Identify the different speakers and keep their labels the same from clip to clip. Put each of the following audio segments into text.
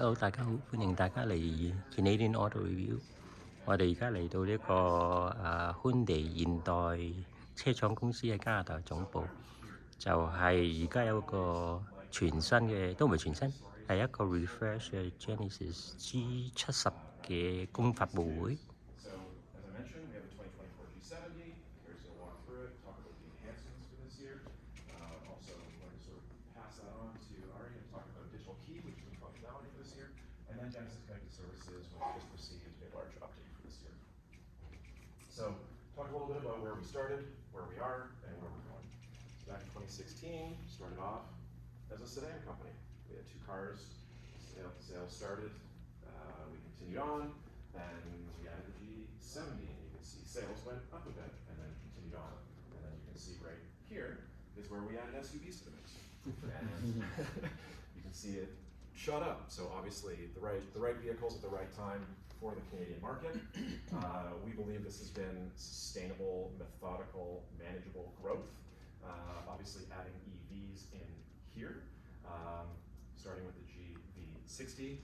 Speaker 1: Hello，大家好，歡迎大家嚟 Canadian Auto Review。我哋而家嚟到呢個寬地現代車廠公司嘅加拿大總部，就係而家有個全新嘅，都唔係全新，係一個 refresh 嘅 Genesis G70 嘅公發佈會。
Speaker 2: So, as I mentioned, we have the 2024 G70. Here's a walk through it, talk about the enhancements for this year. Also, I'm going to sort of pass that on to Ari and talk about digital key, which is a functionality for this year, and then Genesis Connected Services, which just received a large update for this year. So, talk a little bit about where we started, where we are, and where we're going. So back in 2016, started off as a sedan company. We had 2 cars, sales started, we continued on, then we added the G70, and you can see sales went up a bit, and then continued on. And then you can see right here is where we added SUVs to the mix. And you can see it shot up. So obviously the right vehicles at the right time for the Canadian market. We believe this has been sustainable, methodical, manageable growth. Obviously adding EVs in here, starting with the GV60,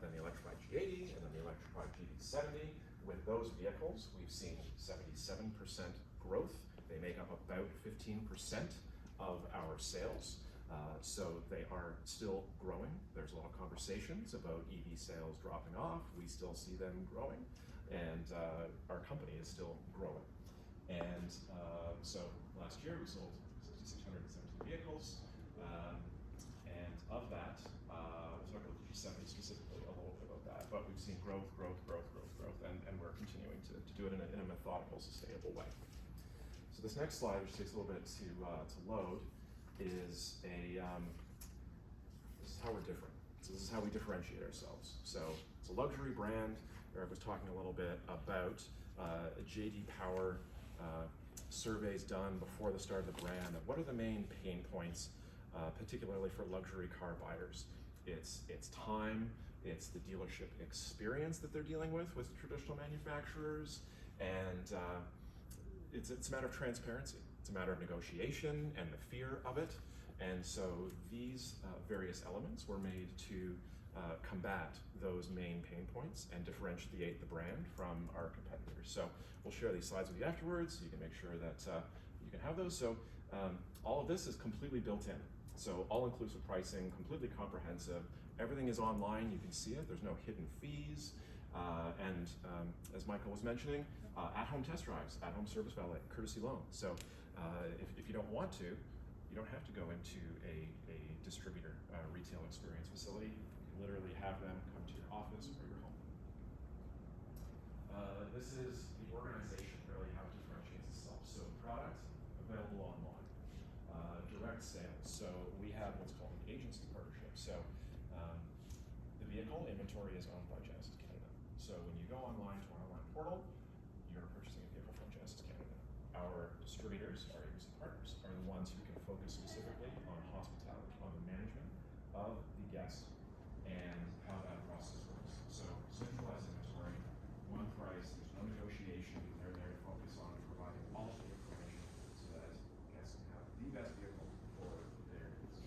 Speaker 2: then the electrified G80, and then the electrified GV70. With those vehicles, we've seen 77% growth. They make up about 15% of our sales. So they are still growing. There's a lot of conversations about EV sales dropping off. We still see them growing, and our company is still growing. And so last year we sold 6,617 vehicles, and of that, we'll talk about the G70 specifically a little bit about that, but we've seen growth, and we're continuing to do it in a methodical, sustainable way. So this next slide, which takes a little bit to load, is this is how we're different. So this is how we differentiate ourselves. So it's a luxury brand. Eric was talking a little bit about JD Power surveys done before the start of the brand. What are the main pain points, particularly for luxury car buyers? It's time, it's the dealership experience that they're dealing with traditional manufacturers, and it's a matter of transparency. It's a matter of negotiation and the fear of it. And so these various elements were made to combat those main pain points and differentiate the brand from our competitors. So we'll share these slides with you afterwards, so you can make sure that you can have those. So all of this is completely built in. So all-inclusive pricing, completely comprehensive. Everything is online, you can see it. There's no hidden fees. And as Michael was mentioning, at-home test drives, at-home service valet, courtesy loan. So if you don't want to, you don't have to go into a distributor retail experience facility. You can literally have them come to your office or your home. This is the organization, really how it differentiates itself. So product available online, direct sales. So we have what's called an agency partnership. So the vehicle inventory is owned by Genesis Canada. So when you go online to our online portal, you're purchasing a vehicle from Genesis Canada. Our distributors, our agency partners, are the ones who can focus specifically on hospitality, on the management of the guest and how that process works. So centralized inventory, one price, there's no negotiation. They're there to focus on providing all of the information so that guests can have the best vehicle for their needs.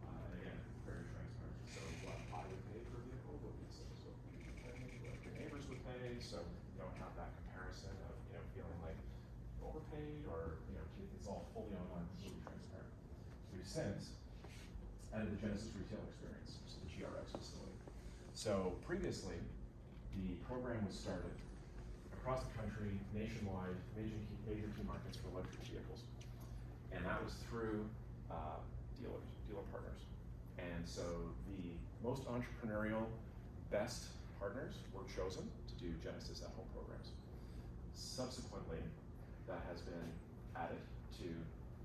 Speaker 2: And again, very transparent. So what I would pay for a vehicle will be the same as what your neighbors would pay. So you don't have that comparison of feeling like overpaid or it's all fully online, completely transparent. We've since added the Genesis retail experience, which is the GRX facility. So previously, the program was started across the country, nationwide, major key markets for luxury vehicles, and that was through dealer partners. And so the most entrepreneurial, best partners were chosen to do Genesis at-home programs. Subsequently, that has been added to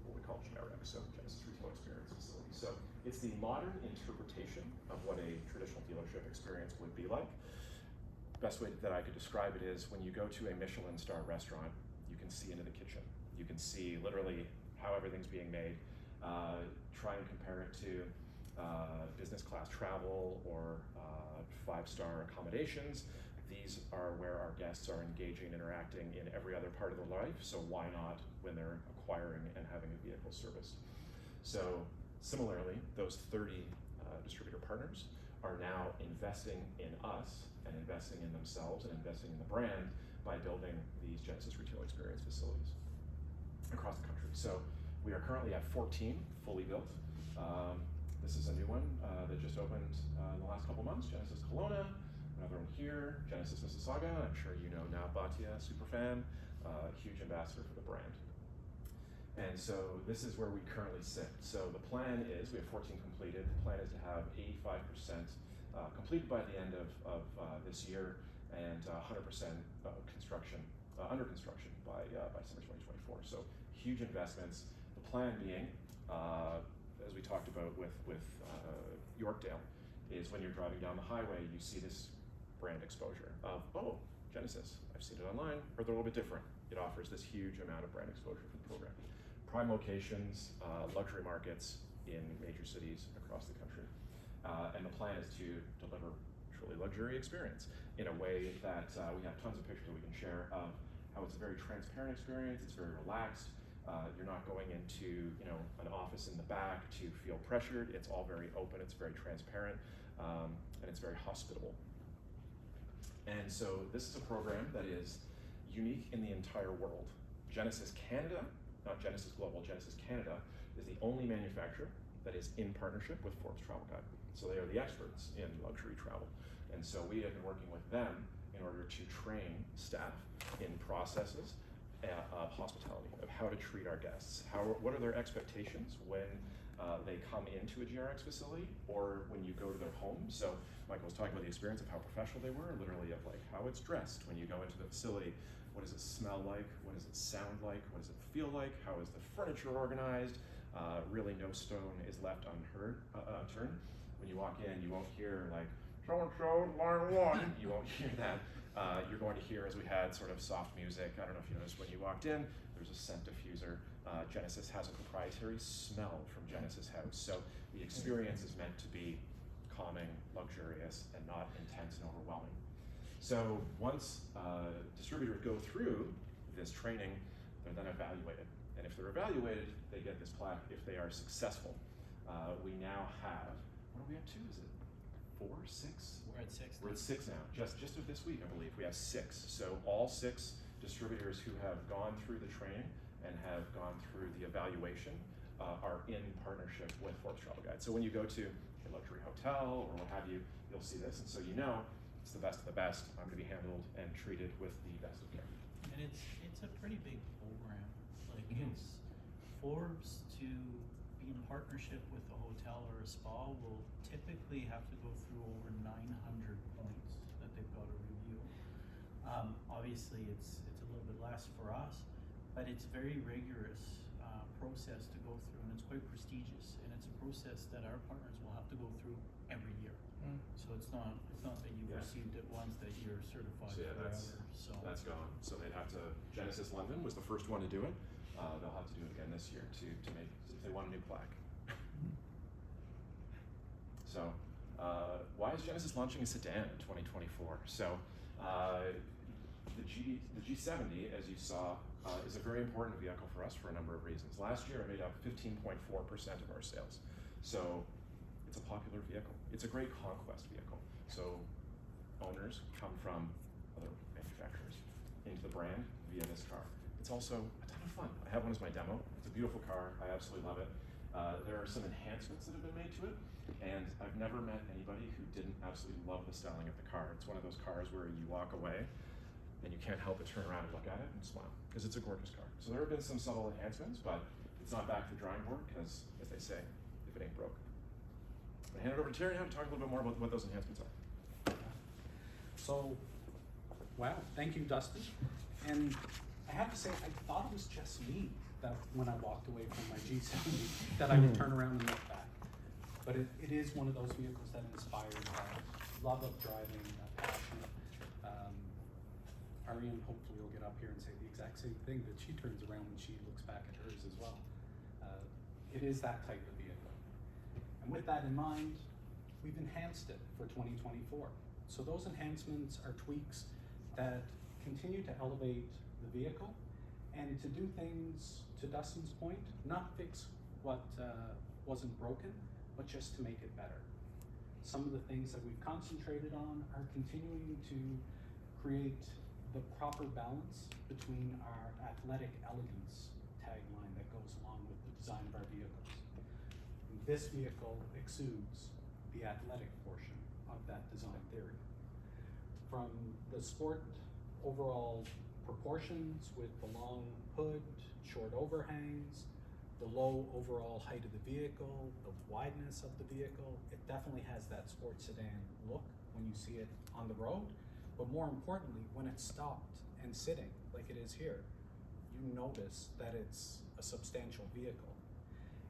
Speaker 2: what we call GRX, so Genesis Retail Experience Facility. So it's the modern interpretation of what a traditional dealership experience would be like. Best way that I could describe it is when you go to a Michelin star restaurant, you can see into the kitchen. You can see literally how everything's being made. Try and compare it to business class travel or 5-star accommodations. These are where our guests are engaging, interacting in every other part of their life, so why not when they're acquiring and having a vehicle serviced? So similarly, those 30 distributor partners are now investing in us and investing in themselves and investing in the brand by building these Genesis retail experience facilities across the country. So we are currently at 14 fully built. This is a new one that just opened in the last couple months, Genesis Kelowna, another one here, Genesis Mississauga. I'm sure you know now Batia, super fan, huge ambassador for the brand. And so this is where we currently sit. So the plan is, we have 14 completed. The plan is to have 85% completed by the end of this year, and 100% construction, under construction by summer 2024. So huge investments. The plan being, as we talked about with Yorkdale, is when you're driving down the highway, you see this brand exposure of, oh, Genesis, I've seen it online, or they're a little bit different. It offers this huge amount of brand exposure for the program. Prime locations, luxury markets in major cities across the country. And the plan is to deliver truly luxury experience in a way that we have tons of pictures that we can share of how it's a very transparent experience, it's very relaxed. You're not going into an office in the back to feel pressured. It's all very open, it's very transparent, and it's very hospitable. And so this is a program that is unique in the entire world. Genesis Canada, not Genesis Global, Genesis Canada is the only manufacturer that is in partnership with Forbes Travel Guide. So they are the experts in luxury travel. And so we have been working with them in order to train staff in processes of hospitality, of how to treat our guests. What are their expectations when they come into a GRX facility or when you go to their home? So Michael was talking about the experience of how professional they were, literally of like how it's dressed when you go into the facility. What does it smell like? What does it sound like? What does it feel like? How is the furniture organized? Really no stone is left unturned. When you walk in, you won't hear like, so-and-so, line one. You won't hear that. You're going to hear, as we had, sort of soft music. I don't know if you noticed when you walked in, there's a scent diffuser. Genesis has a proprietary smell from Genesis House. So the experience is meant to be calming, luxurious, and not intense and overwhelming. So once distributors go through this training, they're then evaluated. And if they're evaluated, they get this plaque if they are successful. We now have, what are we up to? Is it 4, 6?
Speaker 3: We're at 6.
Speaker 2: We're at 6 now, just of this week, I believe. We have 6. So all 6 distributors who have gone through the training and have gone through the evaluation are in partnership with Forbes Travel Guide. So when you go to a luxury hotel or what have you, you'll see this. And so you know, it's the best of the best. I'm going to be handled and treated with the best of care.
Speaker 3: And it's a pretty big program. Like it's Forbes to be in partnership with a hotel or a spa will typically have to go through over 900 points that they've got to review. Obviously, it's a little bit less for us, but it's very rigorous process to go through, and it's quite prestigious. And it's a process that our partners will have to go through every year. So it's not that you've received it once that you're certified forever.
Speaker 2: That's gone. So they'd have to. Genesis London was the first one to do it. They'll have to do it again this year to make if they want a new plaque. So why is Genesis launching a sedan in 2024? So the G70, as you saw, is a very important vehicle for us for a number of reasons. Last year, it made up 15.4% of our sales. So it's a popular vehicle. It's a great conquest vehicle. So owners come from other manufacturers into the brand via this car. It's also a ton of fun. I have one as my demo. It's a beautiful car. I absolutely love it. There are some enhancements that have been made to it, and I've never met anybody who didn't absolutely love the styling of the car. It's one of those cars where you walk away and you can't help but turn around and look at it and smile, because it's a gorgeous car. So there have been some subtle enhancements, but it's not back to the drawing board, because, as they say, if it ain't broke. I hand it over to Terry now to talk a little bit more about what those enhancements are.
Speaker 4: So, wow, thank you, Dustin. And I have to say, I thought it was just me that when I walked away from my G70 that I would turn around and look back. But it is one of those vehicles that inspires love of driving, passion. Ariane hopefully will get up here and say the exact same thing, that she turns around when she looks back at hers as well. It is that type of vehicle. And with that in mind, we've enhanced it for 2024. So those enhancements are tweaks that continue to elevate the vehicle and to do things, to Dustin's point, not fix what wasn't broken, but just to make it better. some of the things that we've concentrated on are continuing to create the proper balance between our athletic elegance tagline that goes along with the design of our vehicles. This vehicle exudes the athletic portion of that design theory. From the sport overall proportions with the long hood, short overhangs, the low overall height of the vehicle, the wideness of the vehicle, it definitely has that sports sedan look when you see it on the road. But more importantly, when it's stopped and sitting like it is here, you notice that it's a substantial vehicle.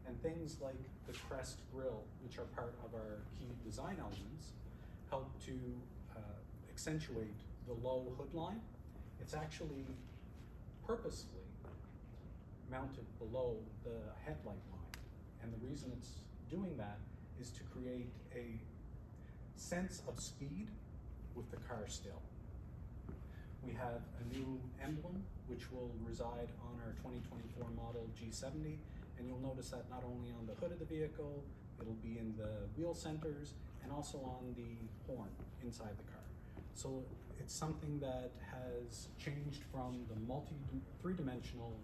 Speaker 4: And things like the crest grille, which are part of our key design elements, help to accentuate the low hood line. It's actually purposely mounted below the headlight line. And the reason it's doing that is to create a sense of speed with the car still. We have a new emblem which will reside on our 2024 model G70, and you'll notice that not only on the hood of the vehicle, it'll be in the wheel centers and also on the horn inside the car. So it's something that has changed from the three-dimensional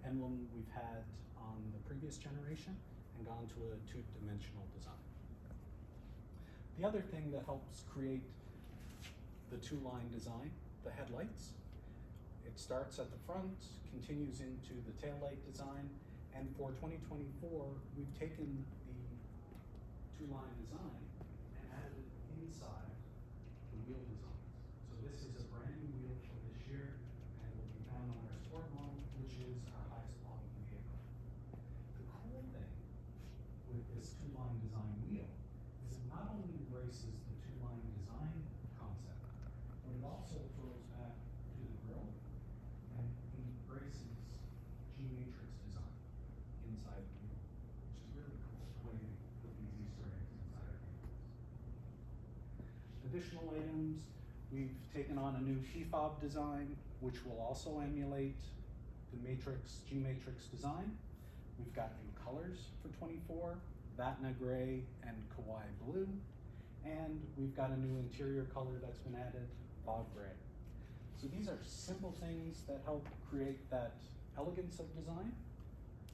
Speaker 4: emblem we've had on the previous generation and gone to a two-dimensional design. The other thing that helps create the two-line design, the headlights, it starts at the front, continues into the taillight design, and for 2024, we've taken the two-line design and added it inside the wheel designs. So this is a brand new wheel for this year, and will be found on our sport model, which is our highest volume vehicle. The cool thing with this two-line design wheel is it not only embraces the two-line design concept, but it also throws back to the grille and embraces G-matrix design inside the wheel, which is really cool the way they put these Easter eggs inside our vehicles. Additional items, we've taken on a new key fob design, which will also emulate the G-matrix design. We've got new colors for 24, Vatna Gray and Kauai Blue. And we've got a new interior color that's been added, Fog Gray. So these are simple things that help create that elegance of design.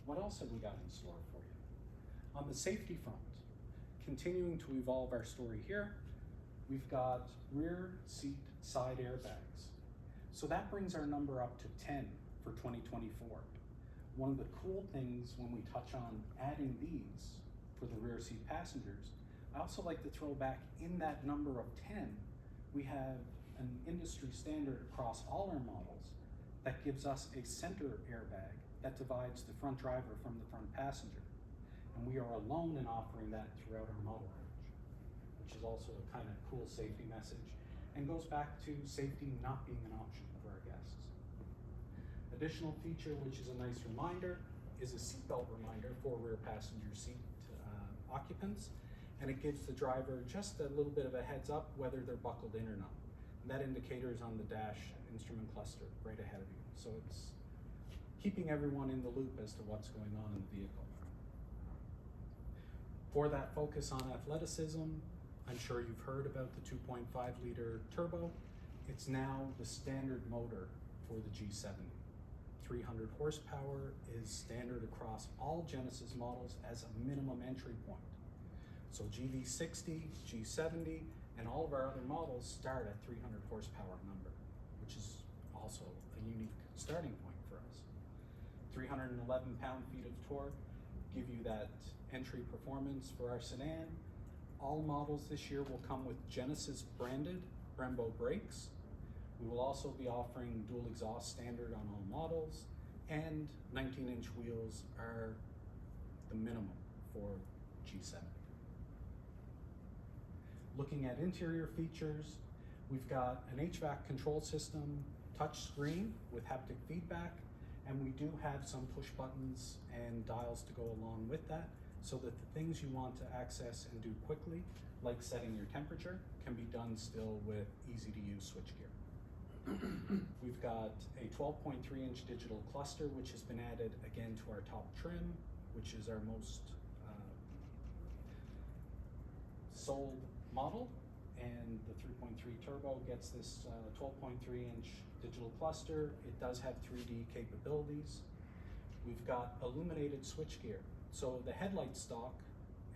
Speaker 4: What else have we got in store for you? On the safety front, continuing to evolve our story here, we've got rear seat side airbags. So that brings our number up to 10 for 2024. One of the cool things when we touch on adding these for the rear seat passengers, I also like to throw back in that number of 10, we have an industry standard across all our models that gives us a center airbag that divides the front driver from the front passenger. And we are alone in offering that throughout our model range, which is also a kind of cool safety message and goes back to safety not being an option for our guests. Additional feature, which is a nice reminder, is a seatbelt reminder for rear passenger seat occupants, and it gives the driver just a little bit of a heads up whether they're buckled in or not. And that indicator is on the dash instrument cluster right ahead of you. So it's keeping everyone in the loop as to what's going on in the vehicle. For that focus on athleticism, I'm sure you've heard about the 2.5 liter turbo. It's now the standard motor for the G70. 300 horsepower is standard across all Genesis models as a minimum entry point. So GV60, G70, and all of our other models start at 300 horsepower number, which is also a unique starting point for us. 311 pound-feet of torque give you that entry performance for our sedan. All models this year will come with Genesis branded Brembo brakes. We will also be offering dual exhaust standard on all models, and 19-inch wheels are the minimum for G70. Looking at interior features, we've got an HVAC control system, touch screen with haptic feedback, and we do have some push buttons and dials to go along with that, so that the things you want to access and do quickly, like setting your temperature, can be done still with easy-to-use switchgear. We've got a 12.3-inch digital cluster, which has been added again to our top trim, which is our most sold model, and the 3.3 turbo gets this 12.3-inch digital cluster. It does have 3D capabilities. We've got illuminated switchgear. So the headlight stock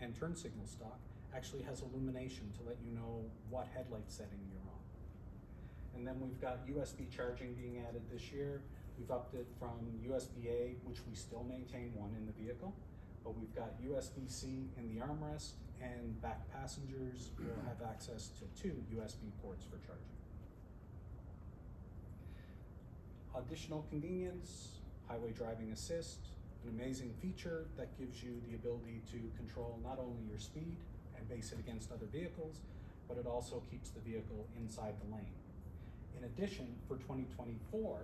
Speaker 4: and turn signal stock actually has illumination to let you know what headlight setting you're on. And then we've got USB charging being added this year. We've upped it from USB-A, which we still maintain one in the vehicle, but we've got USB-C in the armrest, and back passengers will have access to 2 USB ports for charging. Additional convenience, highway driving assist, an amazing feature that gives you the ability to control not only your speed and base it against other vehicles, but it also keeps the vehicle inside the lane. In addition, for 2024,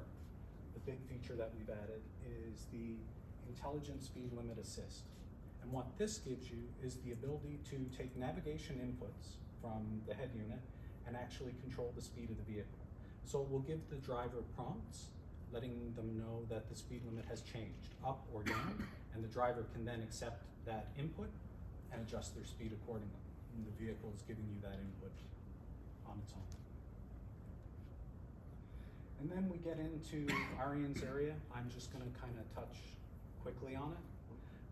Speaker 4: the big feature that we've added is the intelligent speed limit assist. And what this gives you is the ability to take navigation inputs from the head unit and actually control the speed of the vehicle. So it will give the driver prompts, letting them know that the speed limit has changed up or down, and the driver can then accept that input and adjust their speed accordingly. And the vehicle is giving you that input on its own. And then we get into Arian's area. I'm just gonna kind of touch quickly on it,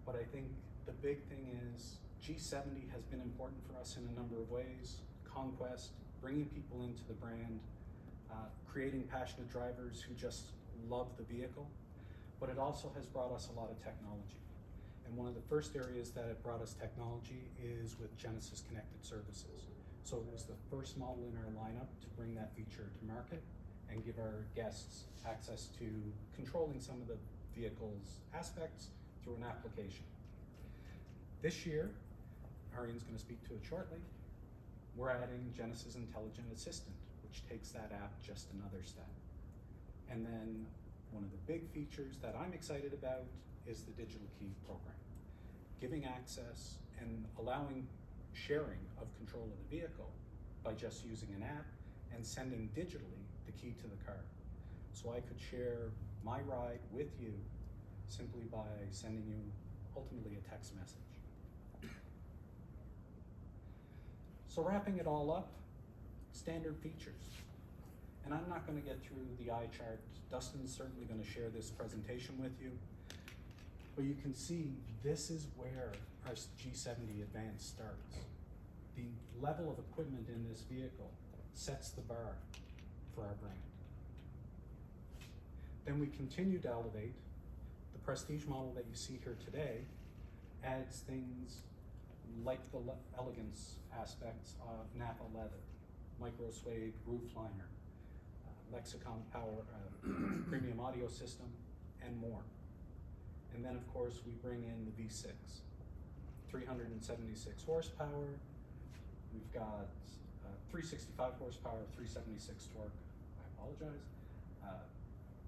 Speaker 4: but I think the big thing is G70 has been important for us in a number of ways. Conquest, bringing people into the brand, creating passionate drivers who just love the vehicle, but it also has brought us a lot of technology. And one of the first areas that it brought us technology is with Genesis Connected Services. So it was the first model in our lineup to bring that feature to market and give our guests access to controlling some of the vehicle's aspects through an application. This year, Arian's going to speak to it shortly, we're adding Genesis Intelligent Assistant, which takes that app just another step. And then one of the big features that I'm excited about is the digital key program, giving access and allowing sharing of control of the vehicle by just using an app and sending digitally the key to the car. So I could share my ride with you simply by sending you ultimately a text message. So wrapping it all up, standard features. And I'm not going to get through the eye chart. Dustin's certainly going to share this presentation with you. But you can see this is where our G70 Advanced starts. The level of equipment in this vehicle sets the bar for our brand. Then we continue to elevate. The Prestige model that you see here today adds things like the elegance aspects of Napa leather, micro suede roof liner, Lexicon power, premium audio system, and more. And then of course we bring in the V6, 376 horsepower. We've got 365 horsepower, 376 torque. I apologize.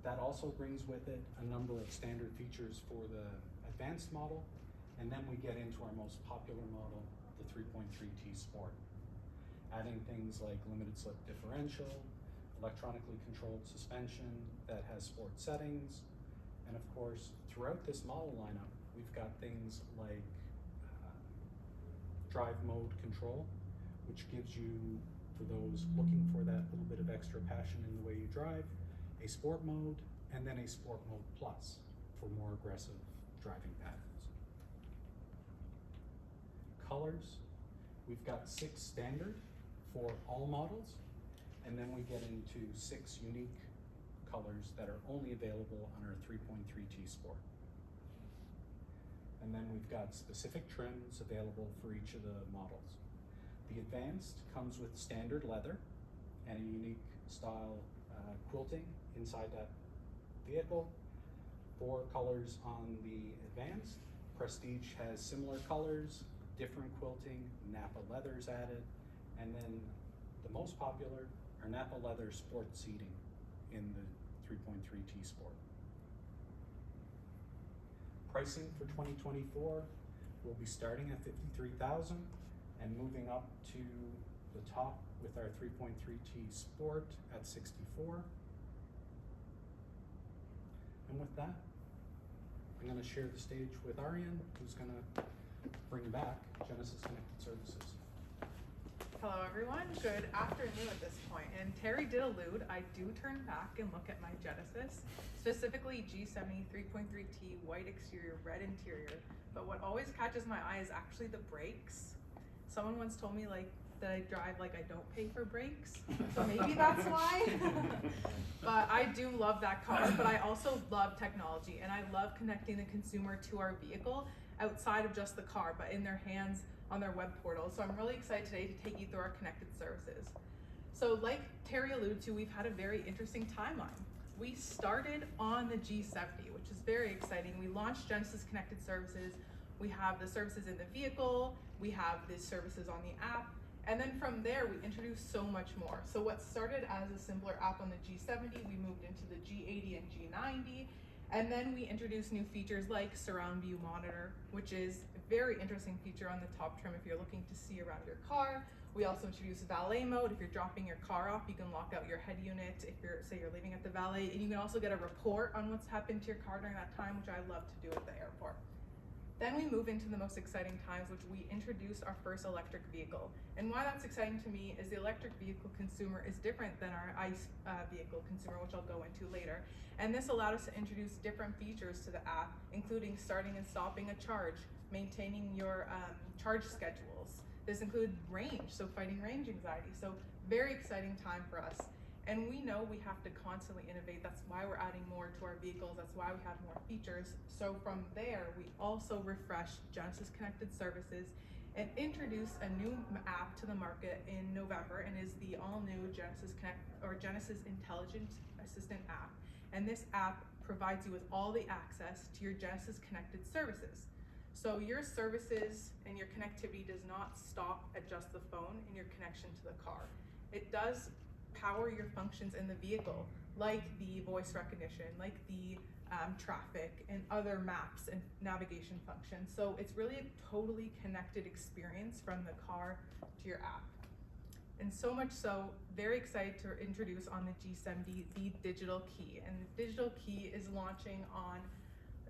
Speaker 4: That also brings with it a number of standard features for the advanced model. And then we get into our most popular model, the 3.3T Sport, adding things like limited slip differential, electronically controlled suspension that has sport settings. And of course, throughout this model lineup, we've got things like drive mode control, which gives you, for those looking for that little bit of extra passion in the way you drive, a sport mode, and then a sport mode plus for more aggressive driving patterns. Colors, we've got 6 standard for all models, and then we get into 6 unique colors that are only available on our 3.3T Sport. And then we've got specific trims available for each of the models. The Advanced comes with standard leather and a unique style quilting inside that vehicle. 4 colors on the Advanced. Prestige has similar colors, different quilting, Napa leathers added, and then the most popular are Napa leather sport seating in the 3.3T Sport. Pricing for 2024 will be starting at $53,000 and moving up to the top with our 3.3T Sport at $64,000. And with that, I'm going to share the stage with Arian, who's going to bring back Genesis Connected Services.
Speaker 5: Hello everyone. Good afternoon at this point. And Terry did allude, I do turn back and look at my Genesis, specifically G70 3.3T, white exterior, red interior. But what always catches my eye is actually the brakes. Someone once told me that I drive like I don't pay for brakes, so maybe that's why. But I do love that car, but I also love technology, and I love connecting the consumer to our vehicle outside of just the car, but in their hands on their web portal. So I'm really excited today to take you through our connected services. So like Terry alluded to, we've had a very interesting timeline. We started on the G70, which is very exciting. We launched Genesis Connected Services. We have the services in the vehicle, we have the services on the app, and then from there we introduced so much more. So what started as a simpler app on the G70, we moved into the G80 and G90, and then we introduced new features like surround view monitor, which is a very interesting feature on the top trim if you're looking to see around your car. We also introduced valet mode. If you're dropping your car off, you can lock out your head unit if you're leaving at the valet, and you can also get a report on what's happened to your car during that time, which I love to do at the airport. Then we move into the most exciting times, which we introduce our first electric vehicle. And why that's exciting to me is the electric vehicle consumer is different than our ICE vehicle consumer, which I'll go into later. And this allowed us to introduce different features to the app, including starting and stopping a charge, maintaining your charge schedules. This included range, so fighting range anxiety. So very exciting time for us. And we know we have to constantly innovate. That's why we're adding more to our vehicles. That's why we have more features. So from there, we also refreshed Genesis Connected Services and introduced a new app to the market in November, and is the all-new Genesis Connect or Genesis Intelligent Assistant app. And this app provides you with all the access to your Genesis Connected Services. So your services and your connectivity does not stop at just the phone and your connection to the car. It does power your functions in the vehicle, like the voice recognition, like the traffic and other maps and navigation functions. So it's really a totally connected experience from the car to your app. And so much so, very excited to introduce on the G70 the digital key. And the digital key is launching on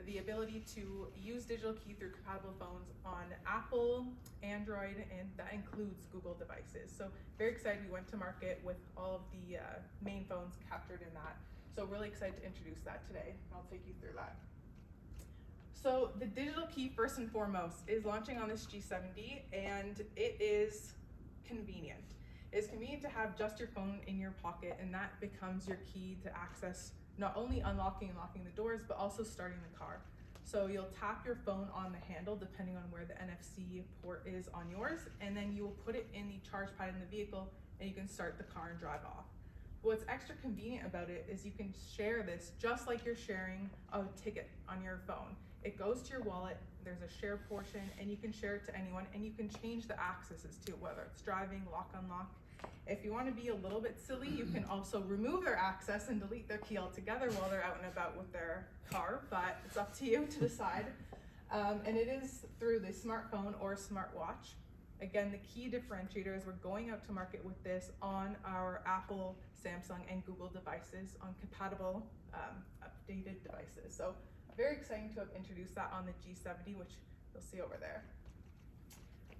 Speaker 5: the ability to use digital key through compatible phones on Apple, Android, and that includes Google devices. So very excited, we went to market with all of the main phones captured in that. So really excited to introduce that today. I'll take you through that. So the digital key, first and foremost, is launching on this G70, and it is convenient. It's convenient to have just your phone in your pocket, and that becomes your key to access not only unlocking and locking the doors, but also starting the car. So you'll tap your phone on the handle depending on where the NFC port is on yours, and then you will put it in the charge pad in the vehicle, and you can start the car and drive off. What's extra convenient about it is you can share this just like you're sharing a ticket on your phone. It goes to your wallet, there's a share portion, and you can share it to anyone, and you can change the accesses to whether it's driving, lock, unlock. If you want to be a little bit silly, you can also remove their access and delete their key altogether while they're out and about with their car, but it's up to you to decide. And it is through the smartphone or smartwatch. Again, the key differentiator is we're going out to market with this on our Apple, Samsung, and Google devices on compatible updated devices. So very exciting to have introduced that on the G70, which you'll see over there.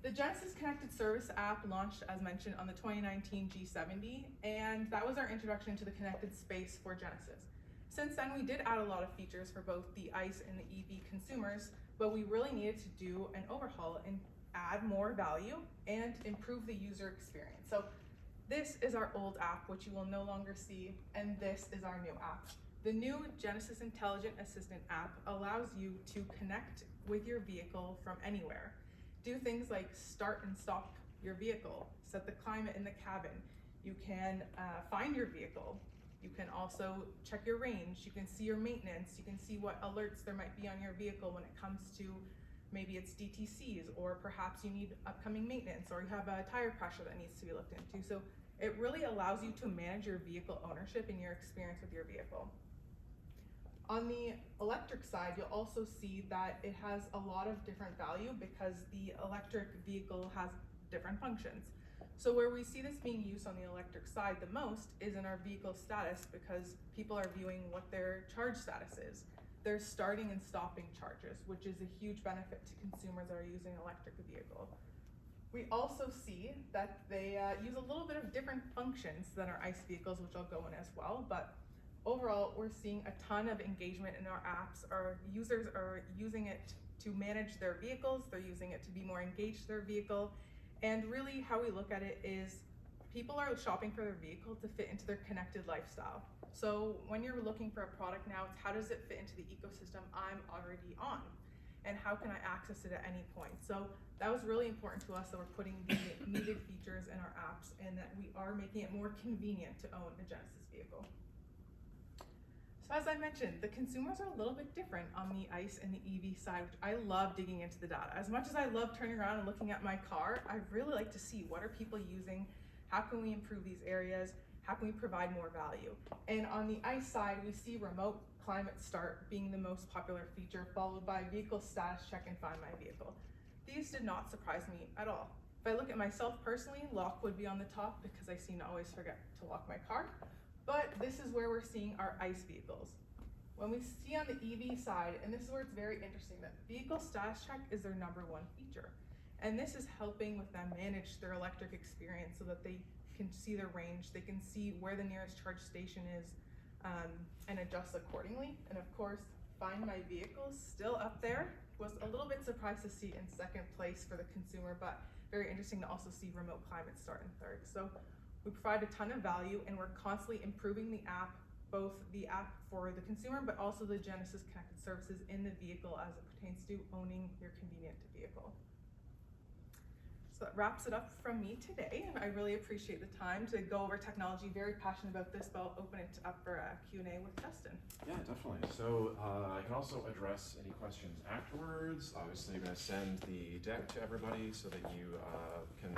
Speaker 5: The Genesis Connected Service app launched, as mentioned, on the 2019 G70, and that was our introduction to the connected space for Genesis. Since then, we did add a lot of features for both the ICE and the EV consumers, but we really needed to do an overhaul and add more value and improve the user experience. So this is our old app, which you will no longer see, and this is our new app. The new Genesis Intelligent Assistant app allows you to connect with your vehicle from anywhere. Do things like start and stop your vehicle, set the climate in the cabin. You can find your vehicle. You can also check your range. You can see your maintenance. You can see what alerts there might be on your vehicle when it comes to maybe it's DTCs, or perhaps you need upcoming maintenance, or you have a tire pressure that needs to be looked into. So it really allows you to manage your vehicle ownership and your experience with your vehicle. On the electric side, you'll also see that it has a lot of different value because the electric vehicle has different functions. So where we see this being used on the electric side the most is in our vehicle status, because people are viewing what their charge status is. They're starting and stopping charges, which is a huge benefit to consumers that are using an electric vehicle. We also see that they use a little bit of different functions than our ICE vehicles, which I'll go in as well, but overall, we're seeing a ton of engagement in our apps. Our users are using it to manage their vehicles, they're using it to be more engaged with their vehicle, and really how we look at it is people are shopping for their vehicle to fit into their connected lifestyle. So when you're looking for a product now, it's how does it fit into the ecosystem I'm already on? And how can I access it at any point? So that was really important to us that we're putting the needed features in our apps and that we are making it more convenient to own a Genesis vehicle. So as I mentioned, the consumers are a little bit different on the ICE and the EV side, which I love digging into the data. As much as I love turning around and looking at my car, I really like to see what are people using, how can we improve these areas, how can we provide more value? And on the ICE side, we see remote climate start being the most popular feature, followed by vehicle status check and find my vehicle. These did not surprise me at all. If I look at myself personally, lock would be on the top because I seem to always forget to lock my car. But this is where we're seeing our ICE vehicles. When we see on the EV side, and this is where it's very interesting, that vehicle status check is their #1 feature. And this is helping with them manage their electric experience so that they can see their range, they can see where the nearest charge station is, and adjust accordingly. And of course, find my vehicle still up there. Was a little bit surprised to see in second place for the consumer, but very interesting to also see remote climate start in third. So we provide a ton of value and we're constantly improving the app, both the app for the consumer, but also the Genesis connected services in the vehicle as it pertains to owning your convenient vehicle. So that wraps it up from me today. I really appreciate the time to go over technology, very passionate about this, but I'll open it up for a Q&A with Justin.
Speaker 2: Yeah, definitely. So I can also address any questions afterwards. Obviously, I'm going to send the deck to everybody so that you can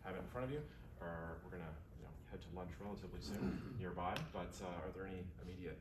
Speaker 2: have it in front of you. Or we're going to head to lunch relatively soon nearby. But are there any immediate